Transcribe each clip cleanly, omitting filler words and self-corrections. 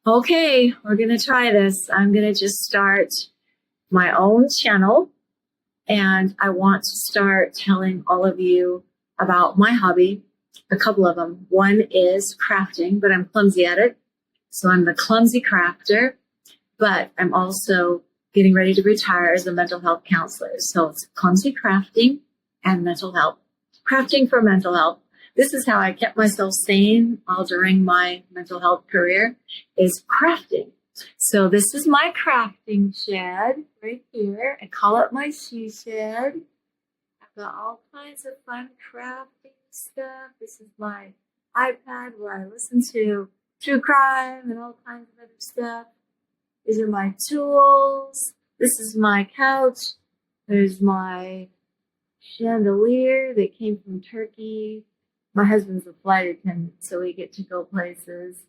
Okay, we're going to try this. I'm going to just start my own channel, and I want to start telling all of you about my hobby, a couple of them. One is crafting, but I'm clumsy at it. So I'm the Clumsy Crafter, but I'm also getting ready to retire as a mental health counselor. So it's clumsy crafting and mental health. Crafting for mental health. This is how I kept myself sane all during my mental health career, is crafting. So this is my crafting shed right here. I call it my she shed. I've got all kinds of fun crafting stuff. This is my iPad where I listen to true crime and all kinds of other stuff. These are my tools. This is my couch. There's my chandelier that came from Turkey. My husband's a flight attendant, so we get to go places.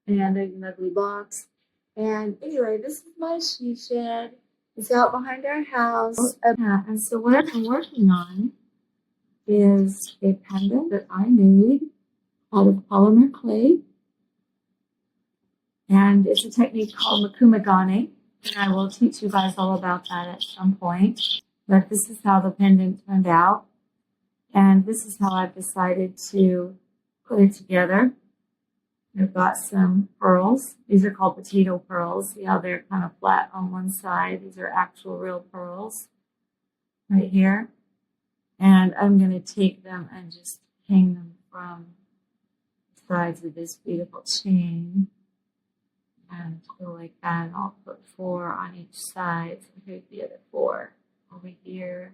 And there's an ugly box. And anyway, this is my she shed. It's out behind our house. And so what I've been working on is a pendant that I made out of polymer clay. And it's a technique called makumagane. And I will teach you guys all about that at some point. But this is how the pendant turned out. And this is how I've decided to put it together. I've got some pearls. These are called potato pearls. See how they're kind of flat on one side? These are actual real pearls right here. And I'm going to take them and just hang them from the sides of this beautiful chain. And go like that. And I'll put 4 on each side. So here's the other 4 over here.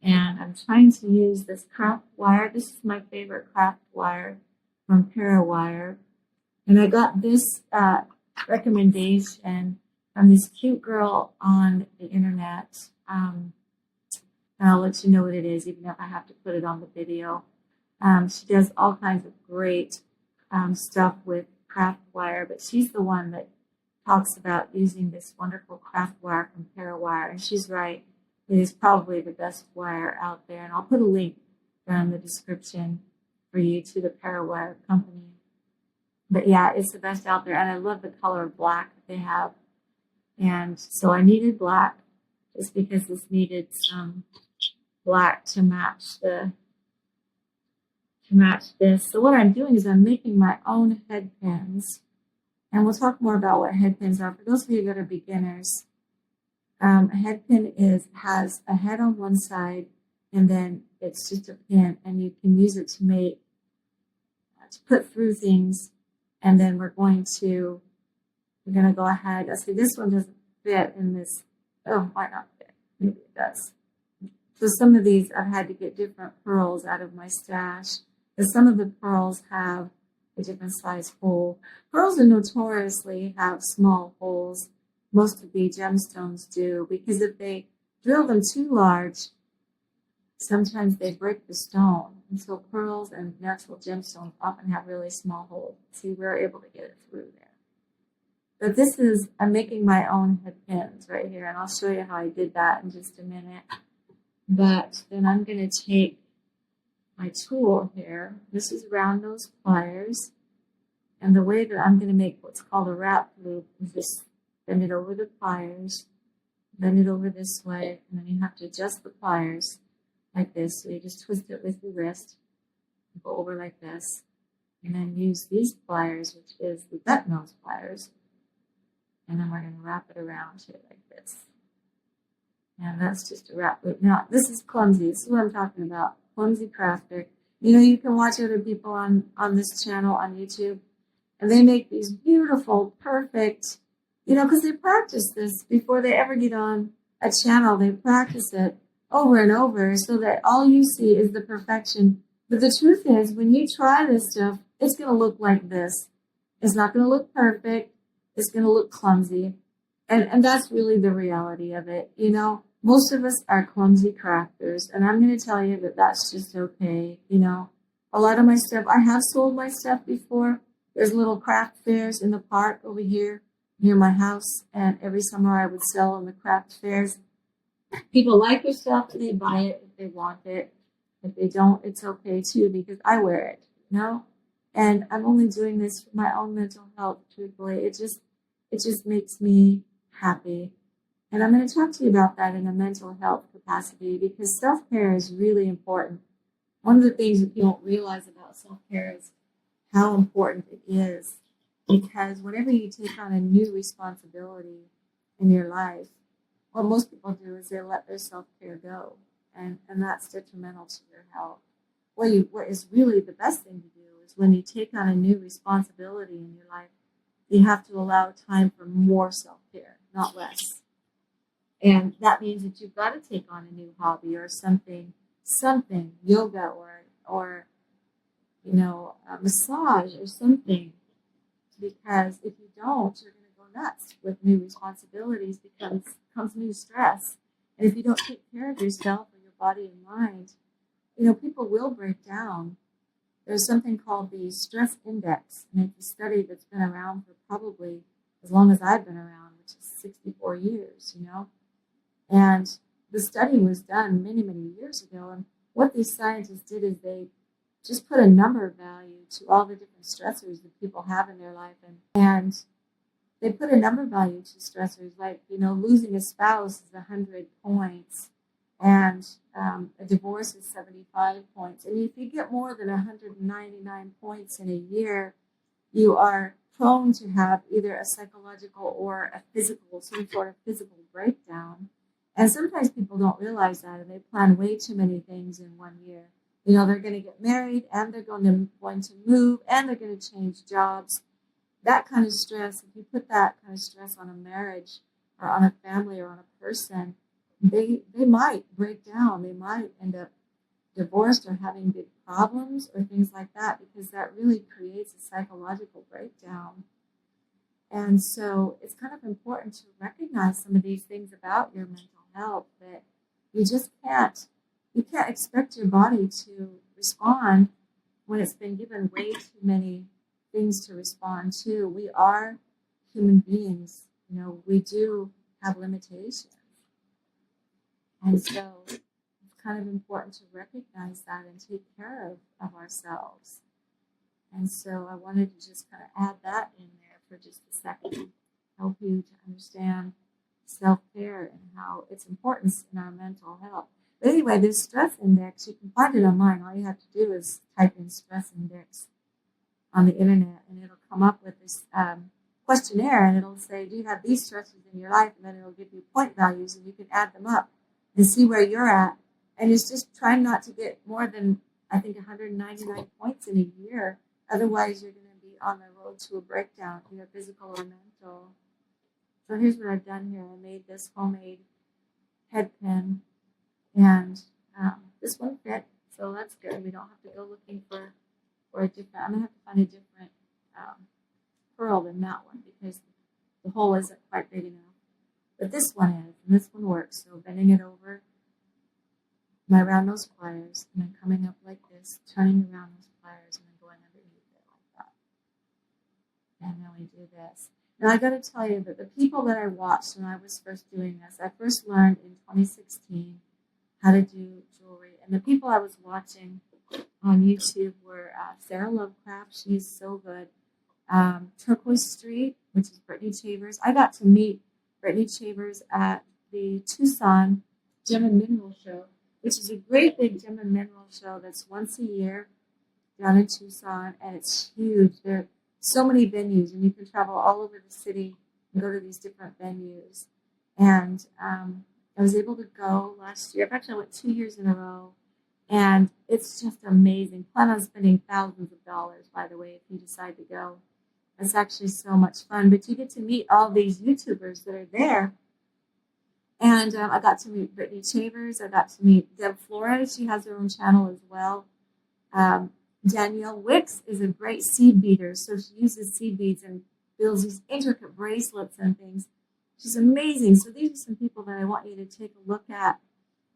And I'm trying to use this craft wire. This is my favorite craft wire from Parawire. And I got this recommendation from this cute girl on the internet. And I'll let you know what it is, even if I have to put it on the video. She does all kinds of great stuff with craft wire, but she's the one that talks about using this wonderful craft wire from Parawire. And she's right. It is probably the best wire out there. And I'll put a link down in the description for you to the Parawire company. But yeah, it's the best out there. And I love the color of black that they have. And so I needed black just because this needed some black to match this. So what I'm doing is I'm making my own head pins. And we'll talk more about what head pins are. For those of you that are beginners, a head pin has a head on one side, and then it's just a pin, and you can use it to put through things. And then we're going to go ahead. I see this one doesn't fit in this. Oh, why not fit? Maybe it does. So some of these I've had to get different pearls out of my stash, because some of the pearls have a different size hole. Pearls notoriously have small holes. Most of the gemstones do, because if they drill them too large, sometimes they break the stone. And so pearls and natural gemstones often have really small holes. See, we're able to get it through there. But this is, I'm making my own head pins right here, and I'll show you how I did that in just a minute. But then I'm going to take my tool here. This is round nose pliers. And the way that I'm going to make what's called a wrap loop is just bend it over the pliers, bend it over this way, and then you have to adjust the pliers like this. So you just twist it with your wrist, go over like this, and then use these pliers, which is the gut nose pliers, and then we're going to wrap it around here like this. And that's just a wrap loop. Now, this is clumsy. This is what I'm talking about. Clumsy Crafter. You know, you can watch other people on this channel on YouTube, and they make these beautiful, perfect, because they practice this before they ever get on a channel. They practice it over and over so that all you see is the perfection. But the truth is, when you try this stuff, it's going to look like this. It's not going to look perfect. It's going to look clumsy. And that's really the reality of it. Most of us are clumsy crafters, and I'm going to tell you that that's just okay. A lot of my stuff, I have sold my stuff before. There's little craft fairs in the park over here near my house, and every summer I would sell in the craft fairs. People like your stuff, and they buy it if they want it. If they don't, it's okay too, because I wear it, And I'm only doing this for my own mental health, truthfully. It just makes me happy. And I'm going to talk to you about that in a mental health capacity because self-care is really important. One of the things that people don't realize about self-care is how important it is, because whenever you take on a new responsibility in your life, what most people do is they let their self-care go, and that's detrimental to your health. What is really the best thing to do is when you take on a new responsibility in your life, you have to allow time for more self-care, not less. And that means that you've got to take on a new hobby or something, yoga or a massage or something. Because if you don't, you're going to go nuts with new responsibilities because comes new stress. And if you don't take care of yourself or your body and mind, people will break down. There's something called the stress index, and it's a study that's been around for probably as long as I've been around, which is 64 years, And the study was done many, many years ago. And what these scientists did is they just put a number value to all the different stressors that people have in their life. And they put a number value to stressors like, losing a spouse is 100 points and a divorce is 75 points. And if you get more than 199 points in a year, you are prone to have either a psychological or a physical, some sort of physical breakdown. And sometimes people don't realize that, and they plan way too many things in one year. They're going to get married, and they're going to move, and they're going to change jobs. That kind of stress, if you put that kind of stress on a marriage or on a family or on a person, they might break down. They might end up divorced or having big problems or things like that, because that really creates a psychological breakdown. And so it's kind of important to recognize some of these things about your mental health, that you can't expect your body to respond when it's been given way too many things to respond to. We are human beings, we do have limitations. And so it's kind of important to recognize that and take care of ourselves. And so I wanted to just kind of add that in there for just a second, help you to understand self-care and how its importance in our mental health. But anyway, this stress index, you can find it online. All you have to do is type in stress index on the internet, and it'll come up with this questionnaire, and it'll say, do you have these stresses in your life? And then it'll give you point values, and you can add them up and see where you're at. And it's just trying not to get more than, I think, 199 points in a year. Otherwise, you're going to be on the road to a breakdown, either physical or mental. So here's what I've done here. I made this homemade head pin, and this one fit, so that's good. We don't have to go looking for a different. I'm going to have to find a different pearl than that one because the hole isn't quite big enough. But this one is, and this one works. So bending it over my round nose pliers, and then coming up like this, turning the round nose pliers, and then going underneath it like that. And then we do this. Now I got to tell you that the people that I watched when I was first doing this, I first learned in 2016 how to do jewelry. And the people I was watching on YouTube were Sarah Lovecraft. She's so good. Turquoise Street, which is Brittany Chavers. I got to meet Brittany Chavers at the Tucson Gem and Mineral Show, which is a great big gem and mineral show that's once a year down in Tucson, and it's huge. There are so many venues, and you can travel all over the city and go to these different venues. And I was able to go last year. Actually, I went 2 years in a row, and it's just amazing. Plan on spending thousands of dollars, by the way, if you decide to go. It's actually so much fun. But you get to meet all these YouTubers that are there. And I got to meet Brittany Chavers. I got to meet Deb Flores. She has her own channel as well. Danielle Wicks is a great seed beater. So she uses seed beads and builds these intricate bracelets and things. She's amazing. So these are some people that I want you to take a look at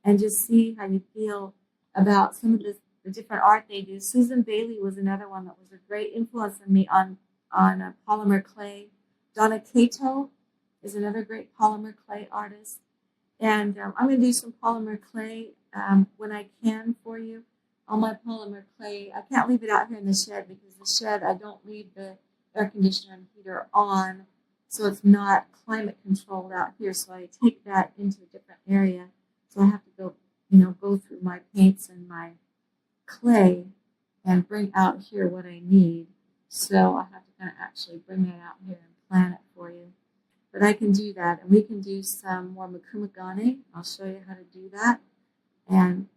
and just see how you feel about some of the different art they do. Susan Bailey was another one that was a great influence on me on polymer clay. Donna Cato is another great polymer clay artist. And I'm going to do some polymer clay when I can for you. all my polymer clay. I can't leave it out here in the shed because the shed, I don't leave the air conditioner and heater on, so it's not climate controlled out here. So I take that into a different area. So I have to go, go through my paints and my clay and bring out here what I need. So I have to kind of actually bring that out here and plan it for you. But I can do that, and we can do some more makumagane. I'll show you how to do that, and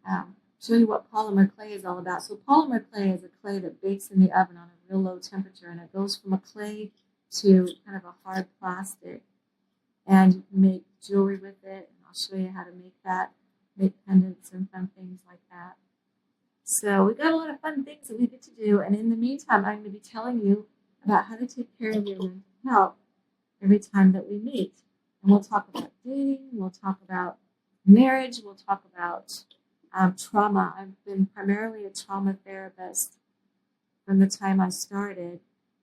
show you what polymer clay is all about. So polymer clay is a clay that bakes in the oven on a real low temperature, and it goes from a clay to kind of a hard plastic. And you can make jewelry with it, and I'll show you how to make that, make pendants and fun things like that. So we got a lot of fun things that we get to do, and in the meantime, I'm going to be telling you about how to take care of your mental health every time that we meet. And we'll talk about dating, we'll talk about marriage, we'll talk about trauma. I've been primarily a trauma therapist from the time I started,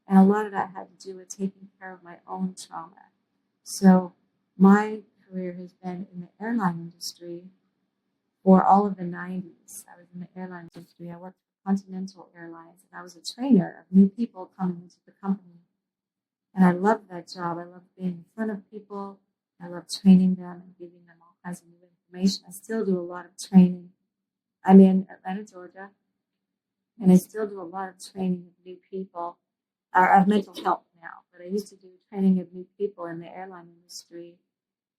and a lot of that had to do with taking care of my own trauma. So my career has been in the airline industry for all of the 90s. I was in the airline industry. I worked for Continental Airlines, and I was a trainer of new people coming into the company. And I loved that job. I loved being in front of people. I loved training them and giving them all kinds of new information. I still do a lot of training. I'm in Atlanta, Georgia, and I still do a lot of training of new people, or of mental health now. But I used to do training of new people in the airline industry.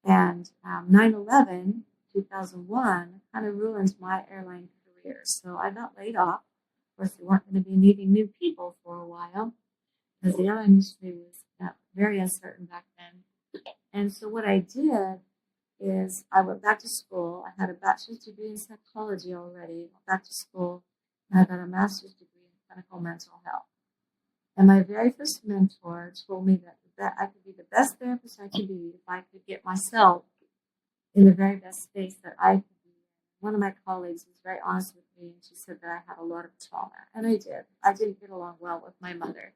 And 9/11, 2001, kind of ruined my airline career. So I got laid off. Of course, they weren't going to be needing new people for a while, because the airline industry was very uncertain back then. And so what I did is I went back to school. I had a bachelor's degree in psychology already. Went back to school, and I got a master's degree in clinical mental health. And my very first mentor told me that I could be the best therapist I could be if I could get myself in the very best space that I could be. One of my colleagues was very honest with me, and she said that I had a lot of trauma. And I did. I didn't get along well with my mother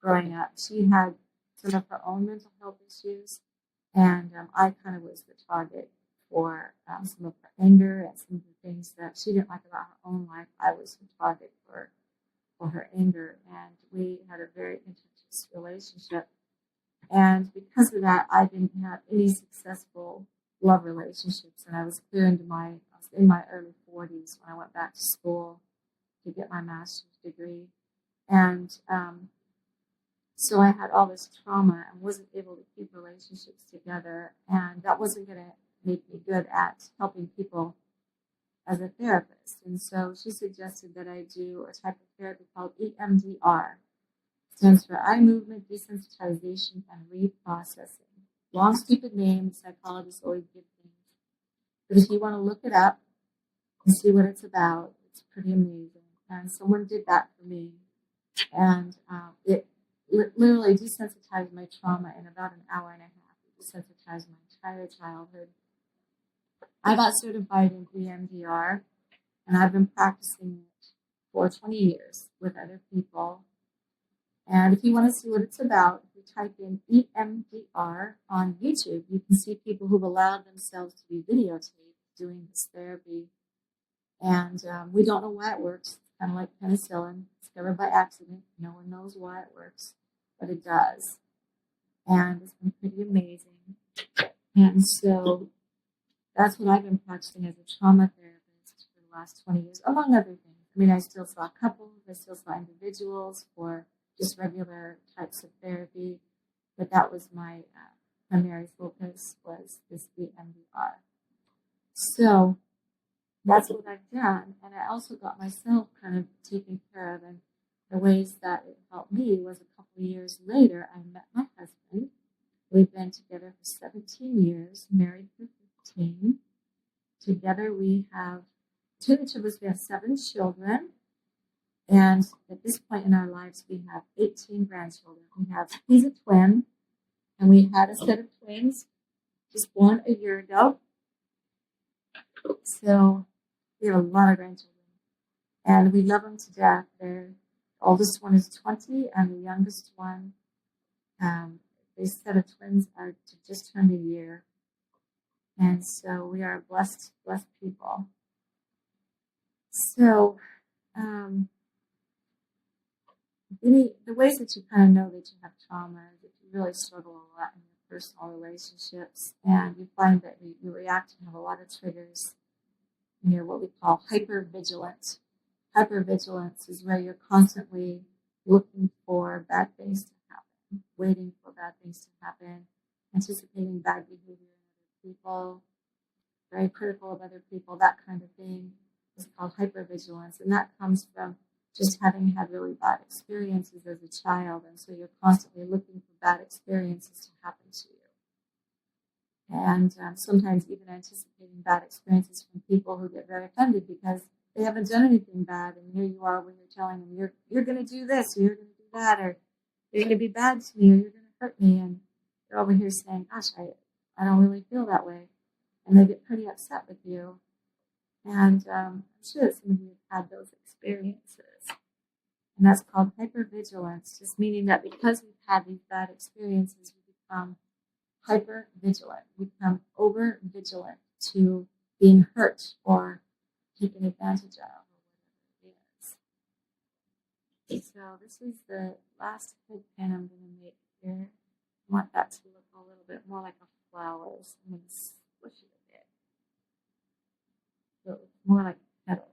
growing up. She had some of her own mental health issues, and I kind of was the target for some of her anger and some of the things that she didn't like about her own life. I was the target for her anger, and we had a very contentious relationship. And because of that, I didn't have any successful love relationships, and I was in my early 40s when I went back to school to get my master's degree. And so I had all this trauma and wasn't able to keep relationships together, and that wasn't going to make me good at helping people as a therapist. And so she suggested that I do a type of therapy called EMDR. It stands for Eye Movement Desensitization and Reprocessing. Long, stupid name. Psychologists always give things. But if you want to look it up and see what it's about, it's pretty amazing. And someone did that for me. And it literally desensitized my trauma in about an hour and a half. It desensitized my entire childhood. I got certified in EMDR, and I've been practicing it for 20 years with other people. And if you want to see what it's about, if you type in EMDR on YouTube, you can see people who've allowed themselves to be videotaped doing this therapy. And we don't know why it works. It's kind of like penicillin. It's discovered by accident. No one knows why it works, but it does. And it's been pretty amazing. And so that's what I've been practicing as a trauma therapist for the last 20 years, among other things. I mean, I still saw couples, I still saw individuals for just regular types of therapy, but that was my primary focus, was this EMDR. So that's what I've done, and I also got myself kind of taken care of, and the ways that it helped me was a couple of years later, I met my husband. We've been together for 17 years, married for 15. Together we have, between the two of us, we have 7 children. And at this point in our lives, we have 18 grandchildren. He's a twin, and we had a set of twins just born a year ago. So we have a lot of grandchildren, and we love them to death. The oldest one is 20, and the youngest one, this set of twins are just turned a year. And so we are blessed people. So the ways that you kind of know that you have trauma is if you really struggle a lot in your personal relationships and you find that you react and have a lot of triggers and you're what we call hypervigilant. Hypervigilance is where you're constantly looking for bad things to happen, waiting for bad things to happen, anticipating bad behavior in other people, very critical of other people, that kind of thing is called hypervigilance. And that comes from just having had really bad experiences as a child. And so you're constantly looking for bad experiences to happen to you. And sometimes even anticipating bad experiences from people who get very offended because they haven't done anything bad. And here you are when you're telling them, you're going to do this, or you're going to do that, or you're going to be bad to me, or you're going to hurt me. And they're over here saying, gosh, I don't really feel that way. And they get pretty upset with you. And I'm sure that some of you have had those experiences. And that's called hypervigilance, just meaning that because we've had these bad experiences, we become hypervigilant. We become over vigilant to being hurt or taken advantage of, or whatever it is. So this is the last head pin I'm going to make here. I want that to look a little bit more like a flower. So I'm going to squish it a bit. So it looks more like a petal.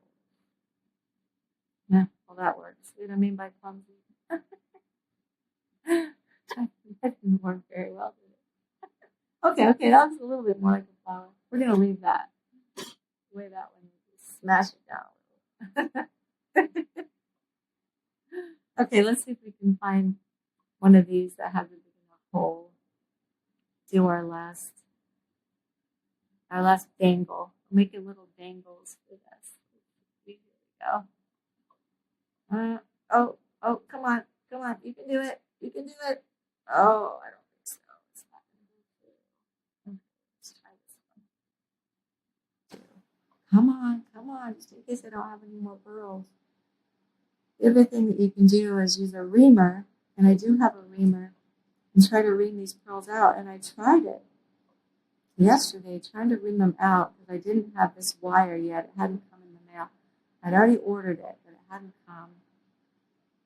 Yeah, well, that works. See what I mean by clumsy? That didn't work very well, did it? Okay, that was a little bit more like a flower. We're going to leave that the way that one is. Smash it down a little. Okay, let's see if we can find one of these that has a big enough hole. Do our last dangle. Make it little dangles for this. Here we go. Oh, come on. You can do it. Oh, I don't think so. It's not going to go through. Okay, let's try this one. Come on. Just in case I don't have any more pearls. The other thing that you can do is use a reamer, and I do have a reamer, and try to ream these pearls out. And I tried it yesterday, trying to ream them out because I didn't have this wire yet. It hadn't come in the mail. I'd already ordered it, but it hadn't come.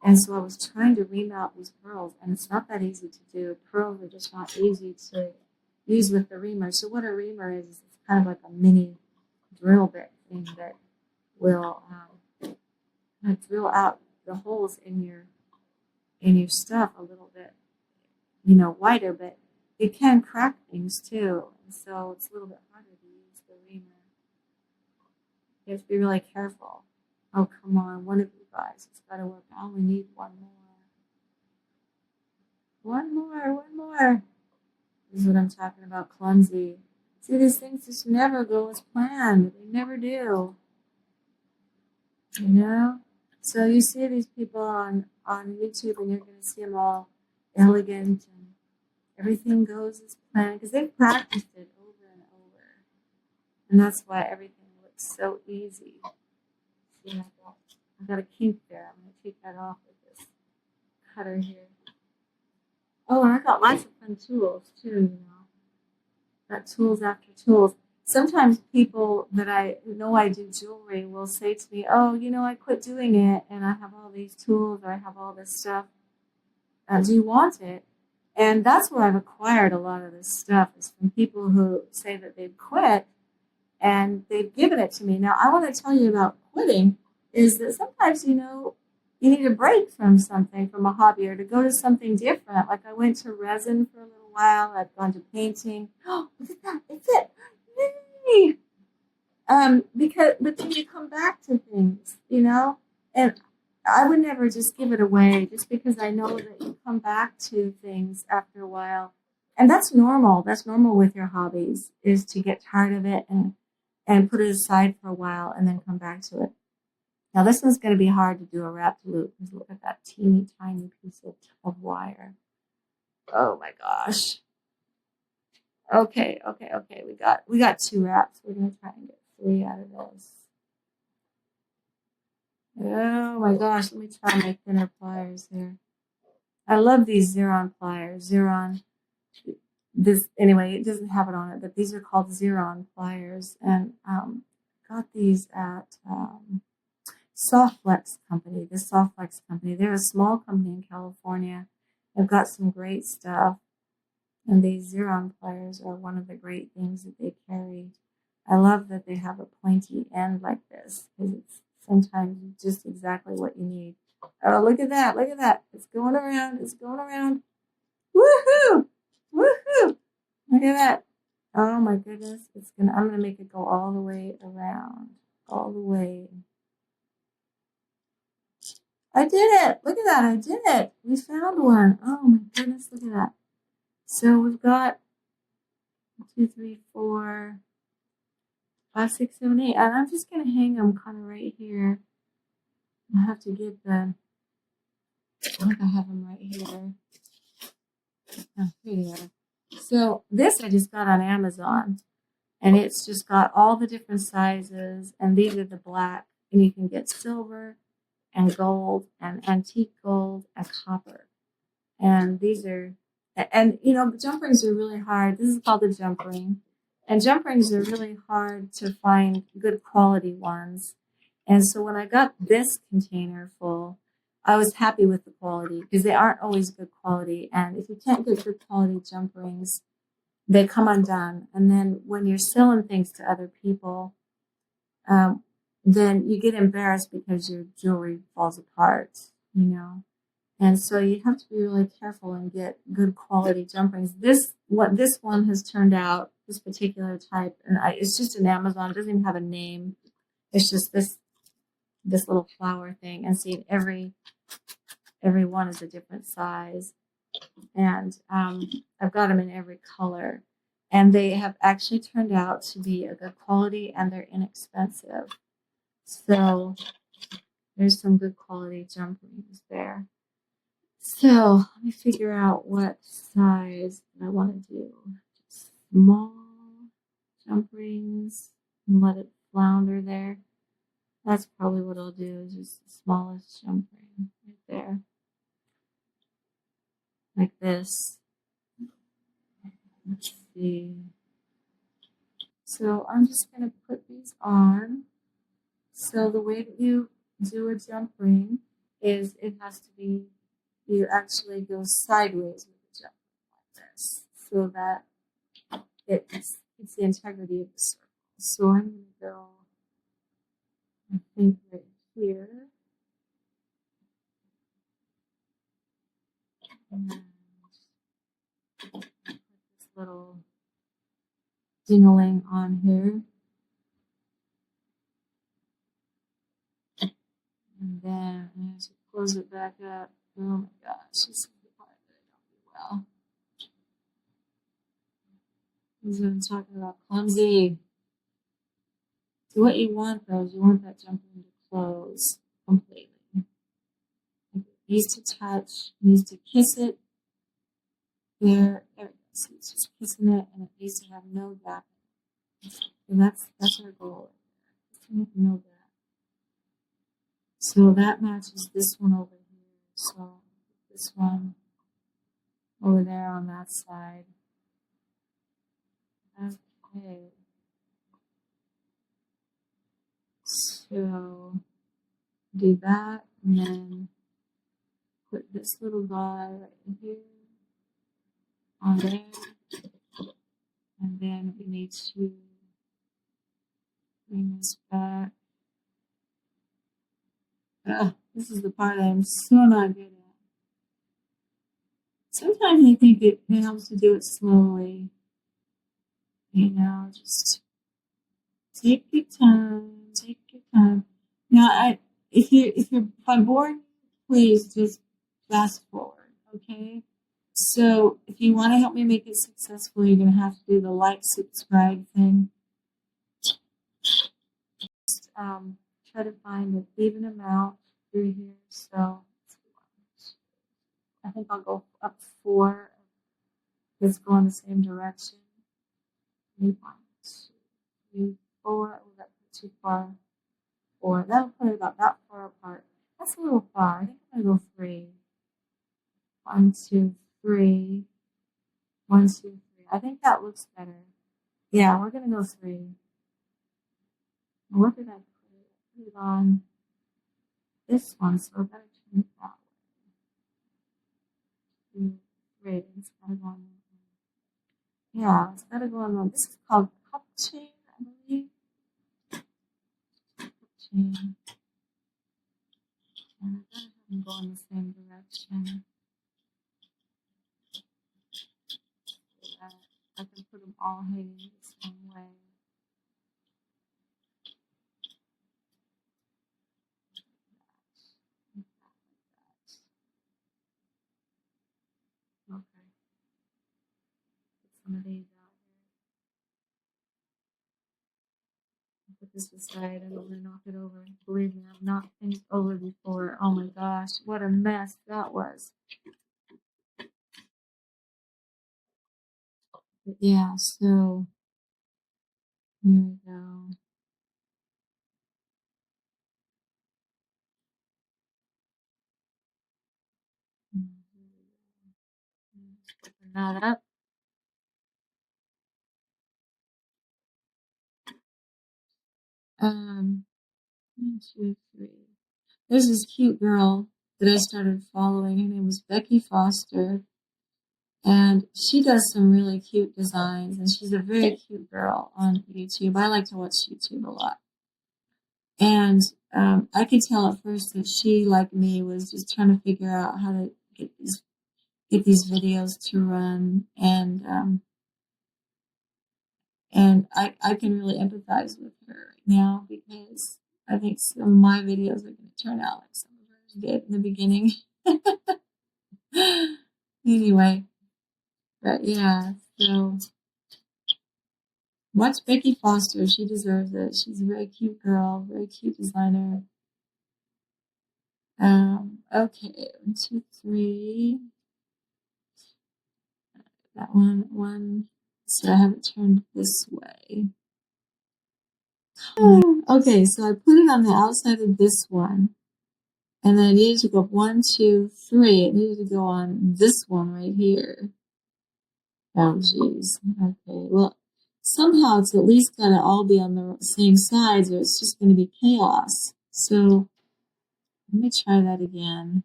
And so I was trying to ream out these pearls, and it's not that easy to do. Pearls are just not easy to use with the reamer. So what a reamer is it's kind of like a mini drill bit thing that will drill out the holes in your stuff a little bit, wider, but it can crack things too. And so it's a little bit harder to use the reamer. You have to be really careful. Oh, come on, one of you guys. It's got to work. I only need one more. One more. This is what I'm talking about, clumsy. See, these things just never go as planned. They never do. So you see these people on YouTube and you're going to see them all elegant and everything goes as planned because they've practiced it over and over. And that's why everything looks so easy. See, I've got a kink there. I'm going to take that off with this cutter here. Oh, and I got lots of fun tools too, Got tools after tools. Sometimes people that I know I do jewelry will say to me, oh, I quit doing it and I have all these tools or I have all this stuff. Do you want it? And that's where I've acquired a lot of this stuff is from people who say that they've quit and they've given it to me. Now, I want to tell you about quitting is that sometimes, you need a break from something, from a hobby, or to go to something different. Like I went to resin for a little while. I've gone to painting. Oh, look at that. It's it. Yay! But then you come back to things, and I would never just give it away just because I know that you come back to things after a while. And that's normal. That's normal with your hobbies is to get tired of it and put it aside for a while and then come back to it. Now this one's going to be hard to do a wrapped loop because look at that teeny tiny piece of wire. Oh my gosh. Okay. We got 2 wraps. We're going to try and get 3 out of this. Oh my gosh, let me try my thinner pliers here. I love these Xeron pliers. It doesn't have it on it, but these are called Xeron pliers. And got these at Softflex company, this Softflex company. They're a small company in California. They've got some great stuff. And these Xeron pliers are one of the great things that they carry. I love that they have a pointy end like this because it's sometimes just exactly what you need. Oh, look at that. Look at that. It's going around. It's going around. Woohoo! Woohoo! Look at that. Oh my goodness. I'm gonna make it go all the way around. All the way. I did it. Look at that. I did it. We found one. Oh my goodness. Look at that. So we've got 2, 3, 4, 5, 6, 7, 8. And I'm just going to hang them kind of right here. I have to get I think I have them right here. Oh, here they are. So this I just got on Amazon. And it's just got all the different sizes. And these are the black. And you can get silver and gold and antique gold and copper. And these are, and you know, jump rings are really hard. This is called a jump ring. And jump rings are really hard to find good quality ones. And so when I got this container full, I was happy with the quality because they aren't always good quality. And if you can't get good quality jump rings, they come undone. And then when you're selling things to other people, then you get embarrassed because your jewelry falls apart, you know. And so you have to be really careful and get good quality jump rings. What this one has turned out, this particular type, and it's just an Amazon. It doesn't even have a name. It's just this little flower thing. And see, every one is a different size. And I've got them in every color. And they have actually turned out to be a good quality, and they're inexpensive. So there's some good quality jump rings there. So let me figure out what size I want to do. Just small jump rings and let it flounder there. That's probably what I'll do, is just the smallest jump ring right there. Like this. Let's see. So I'm just going to put these on. So the way that you do a jump ring is it has to be, you actually go sideways with the jump ring like this, so that it's the integrity of the circle. So I'm going to go, I think, right here. And put this little ding-a-ling on here. And then I have to close it back up. Oh my gosh, this is the part that I don't do well. This is what I'm talking about, clumsy. So what you want, though, is you want that jump ring to close completely. It needs to touch, it needs to kiss it. There it goes. So it's just kissing it, and it needs to have no gap. And that's our goal. No gap. So that matches this one over here. So this one over there on that side. Okay. So do that, and then put this little guy right here on there. And then we need to bring this back. This is the part I'm so not good at. Sometimes I think it helps to do it slowly. You know, just take your time. Take your time. Now, if I'm bored, please just fast forward. Okay. So if you want to help me make it successful, you're gonna have to do the like, subscribe thing. Just try to find an even amount through here. So I think I'll go up 4. Let's go in the same direction. 1, 2, 3, 4. Oh, that's too far. 4. That'll put it about that far apart. That's a little far. I think I'm gonna go 3. 1, 2, 3. 1, 2, 3. I think that looks better. Yeah, we're gonna go 3. What did I put it? Put it on this one, so I gotta turn it that way. Great, it's gotta go on that one. Yeah, it's gotta go on that. This is called cup chain, I believe. Cup chain. And I gotta have them go in the same direction. So that I can put them all hanging the same way. Okay, put some of these out here. Put this aside. I don't want to knock it over. Believe me, I've knocked things over before. Oh my gosh, what a mess that was. But yeah, so here we go. Open that up. 1, 2, 3. There's this cute girl that I started following. Her name was Becky Foster. And she does some really cute designs. And she's a very cute girl on YouTube. I like to watch YouTube a lot. And I could tell at first that she, like me, was just trying to figure out how to get these videos to run. And I can really empathize with her right now because I think some of my videos are going to turn out like some of hers did in the beginning. Anyway, but yeah, so watch Becky Foster. She deserves it. She's a very cute girl, very cute designer. Okay, 1, 2, 3. That one. So I have it turned this way. Okay, so I put it on the outside of this one. And then I needed to go 1, 2, 3. It needed to go on this one right here. Oh, geez. Okay, well, somehow it's at least got to all be on the same sides or it's just going to be chaos. So let me try that again.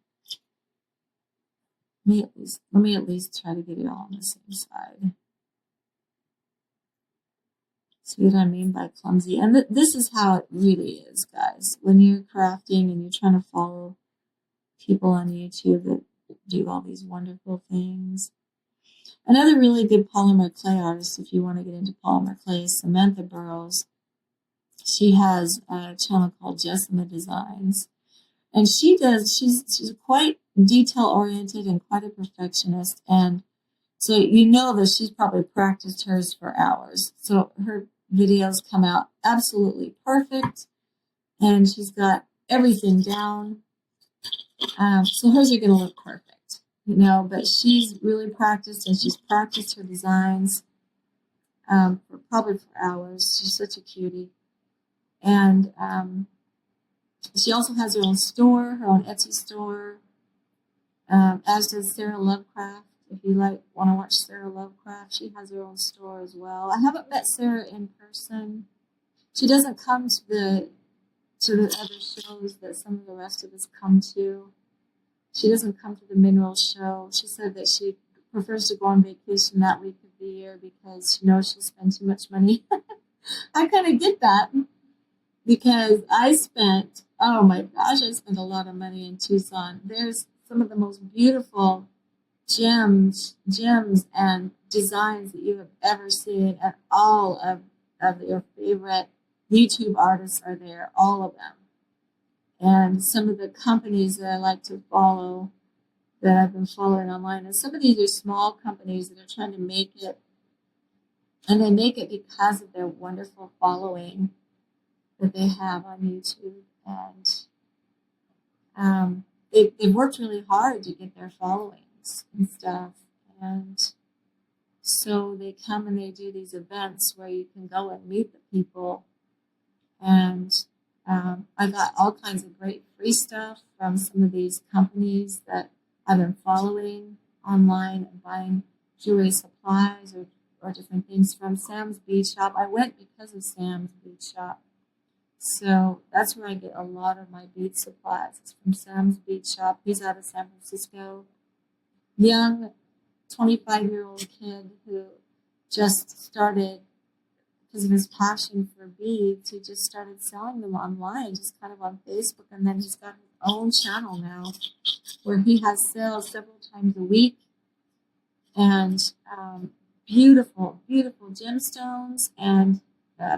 Let me at least try to get it all on the same side. See what I mean by clumsy? And this is how it really is, guys. When you're crafting and you're trying to follow people on YouTube that do all these wonderful things. Another really good polymer clay artist, if you want to get into polymer clay, is Samantha Burrows. She has a channel called Jessima Designs. And she's quite detail oriented and quite a perfectionist. And so you know that she's probably practiced hers for hours. So her videos come out absolutely perfect. And she's got everything down. So hers are going to look perfect, you know, but she's really practiced and she's practiced her designs probably for hours. She's such a cutie. And she also has her own store, her own Etsy store, as does Sarah Lovecraft. If you want to watch Sarah Lovecraft, she has her own store as well. I haven't met Sarah in person. She doesn't come to the other shows that some of the rest of us come to. She doesn't come to the mineral show. She said that she prefers to go on vacation that week of the year because she knows she'll spend too much money. I kind of get that because I spent a lot of money in Tucson. There's some of the most beautiful gems and designs that you have ever seen, and all of your favorite YouTube artists are there, all of them. And some of the companies that I like to follow, that I've been following online, and some of these are small companies that are trying to make it, and they make it because of their wonderful following that they have on YouTube. And they've worked really hard to get their followings and stuff. And so they come and they do these events where you can go and meet the people. And I got all kinds of great free stuff from some of these companies that I've been following online and buying jewelry supplies or different things from Sam's Bead Shop. I went because of Sam's Bead Shop. So that's where I get a lot of my bead supplies. It's from Sam's Bead Shop. He's out of San Francisco. Young 25-year-old kid who just started, because of his passion for beads, he just started selling them online, just kind of on Facebook. And then he's got his own channel now where he has sales several times a week. And beautiful, beautiful gemstones and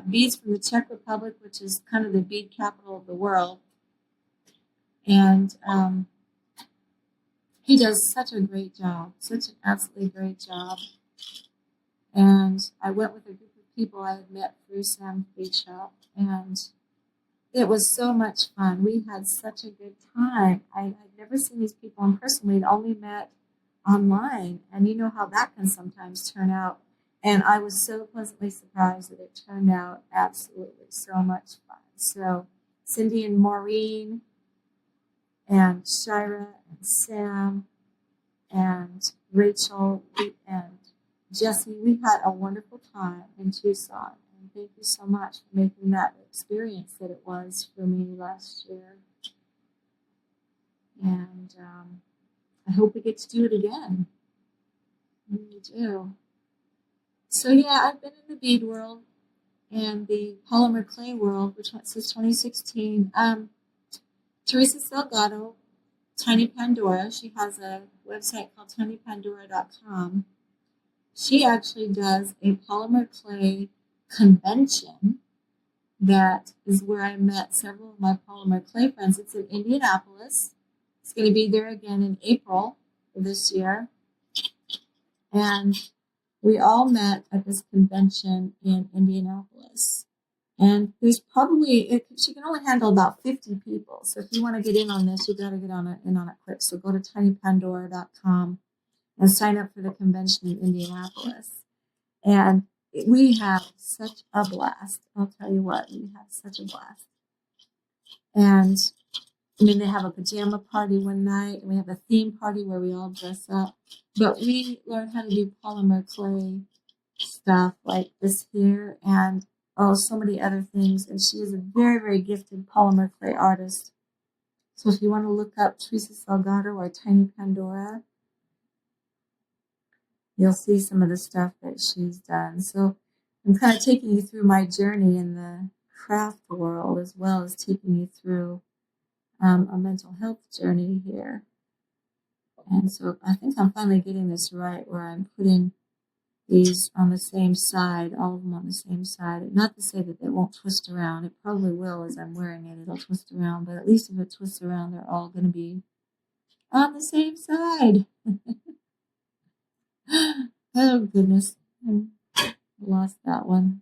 beads from the Czech Republic, which is kind of the bead capital of the world. And he does such a great job, such an absolutely great job. And I went with a group of people I had met through Sam's Bead Shop, and it was so much fun. We had such a good time. I'd never seen these people in person. We'd only met online, and you know how that can sometimes turn out. And I was so pleasantly surprised that it turned out absolutely so much fun. So Cindy and Maureen and Shira and Sam and Rachel and Jesse, we had a wonderful time in Tucson. And thank you so much for making that experience that it was for me last year. And I hope we get to do it again. We do. So yeah, I've been in the bead world and the polymer clay world, which since 2016. Teresa Salgado, Tiny Pandora, she has a website called tinypandora.com. She actually does a polymer clay convention that is where I met several of my polymer clay friends. It's in Indianapolis. It's going to be there again in April of this year. And we all met at this convention in Indianapolis. And there's probably, she can only handle about 50 people. So if you want to get in on this, you got to get in on it quick. So go to tinypandora.com and sign up for the convention in Indianapolis. And we have such a blast. I'll tell you what, we have such a blast. And I mean, they have a pajama party one night, and we have a theme party where we all dress up. But we learned how to do polymer clay stuff like this here, and so many other things. And she is a very, very gifted polymer clay artist. So if you want to look up Teresa Salgado or Tiny Pandora, you'll see some of the stuff that she's done. So I'm kind of taking you through my journey in the craft world, as well as taking you through a mental health journey here. And so I think I'm finally getting this right, where I'm putting these on the same side, all of them on the same side. Not to say that they won't twist around. It probably will as I'm wearing it. It'll twist around. But at least if it twists around, they're all going to be on the same side. Oh, goodness. I lost that one.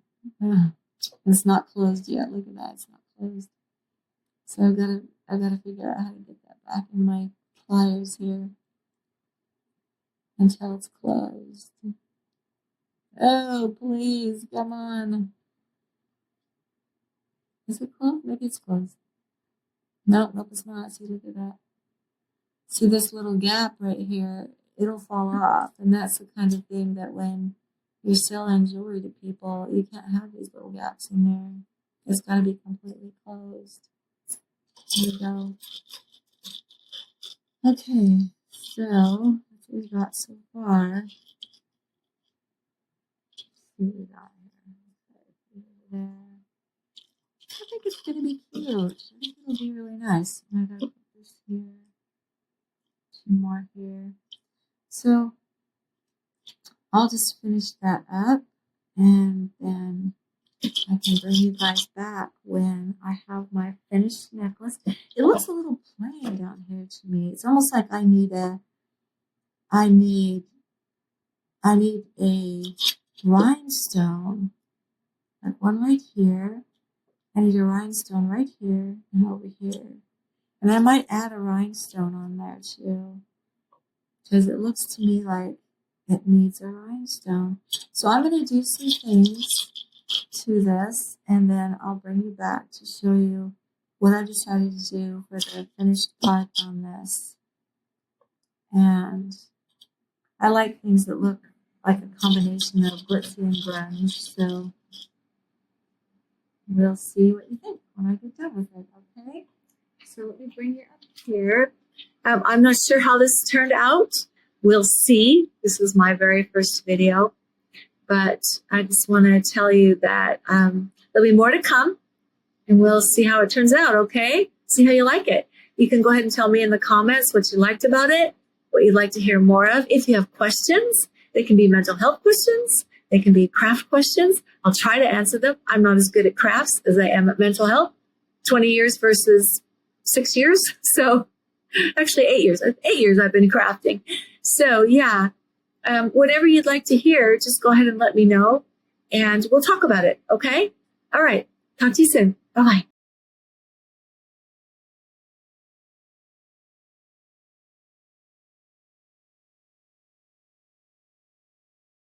It's not closed yet. Look at that. It's not closed. So I've got to figure out how to get that back in my pliers here until it's closed. Oh, please, come on. Is it closed? Maybe it's closed. Nope, it's not. See, look at that. See this little gap right here? It'll fall off. And that's the kind of thing that when you're selling jewelry to people, you can't have these little gaps in there. It's got to be completely closed. Here we go. Okay, so that's what we've got so far. See what we got here. There. I think it's going to be cute. I think it'll be really nice. And I got to put this here. Two more here. So I'll just finish that up, and then I can bring you guys back when I have my finished necklace. It looks a little plain down here to me. It's almost like I need a rhinestone, like one right here. I need a rhinestone right here and over here. And I might add a rhinestone on there too, because it looks to me like it needs a rhinestone. So I'm going to do some things to this, and then I'll bring you back to show you what I decided to do for the finished part on this. And I like things that look like a combination of glitzy and grunge, so we'll see what you think when I get done with it, okay? So let me bring you up here. I'm not sure how this turned out. We'll see. This was my very first video, but I just want to tell you that there'll be more to come, and we'll see how it turns out, okay? See how you like it. You can go ahead and tell me in the comments what you liked about it, what you'd like to hear more of. If you have questions, they can be mental health questions. They can be craft questions. I'll try to answer them. I'm not as good at crafts as I am at mental health. 20 years versus 6 years. So actually 8 years. 8 years I've been crafting. So yeah, whatever you'd like to hear, just go ahead and let me know and we'll talk about it. Okay? All right. Talk to you soon. Bye-bye.